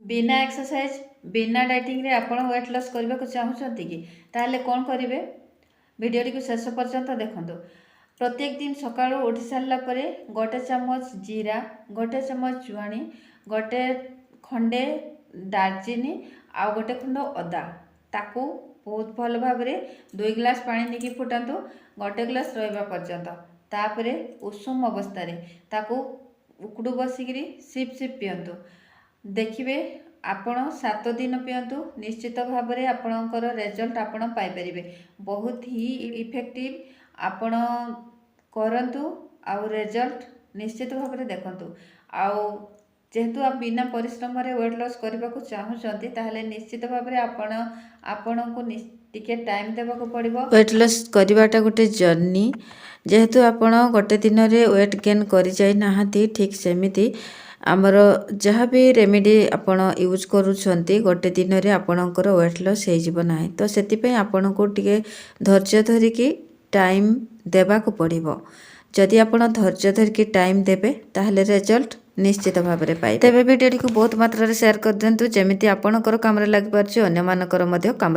बिना एक्सरसाइज बिना डाइटिंग रे आपण वेट लॉस करबा को चाहूछंती कि ताले कोन करिवे वीडियो को शेष पर्यंत देखंतु। प्रत्येक दिन सकाळू उठी सारला परे गोटे चमच जीरा, गोटे चमच जुआणी, गोटे खंडे दालचीनी आ गोटे खंड अदा ताकू बहुत भल भाव में 2 ग्लास पानी नेकी फुटातु गोटे ग्लास रहिबा पर्यंत। तापरे उषुम अवस्था रे ताकू उकुडू बसिकी सिप सिप पियंतु। देखिए आपण 7 दिन पियंतु निश्चित भाव में आपणकर रिजल्ट आपण पाई परिबे। बहुत ही इफेक्टिव आपण करंतु आउ रिजल्ट निश्चित भाव में देखंतु। आउ जेहेतु आप बिना परिश्रम रे वेट लॉस करबा को चाहूछंती ताहले निश्चित भाव में आपण को टिके टाइम देबा को पड़िबो। वेट लॉस करबाटा गोटे जर्नी जेहेतु आपण गोटे दिन रे वेट गेन करि जाई नाहंती ठीक सेमिति आमर जहाँ भी रेमेडी आपण यूज करूछंती गोटे दिन रे आपणकर वेट लॉस हो जिवो नाही। तो सेति पे आपण को टिके धैर्य धरिकी टाइम देबा को पड़िबो। जदि आपण धैर्य धरिकी टाइम देबे ताहले रिजल्ट निश्चित भाव में पाइबे। तेबे वीडियो को बहुत मात्रा रे शेयर कर देंतु जेमिति आपणकर काम रे लागि पारछि अन्य मानकर मध्य काम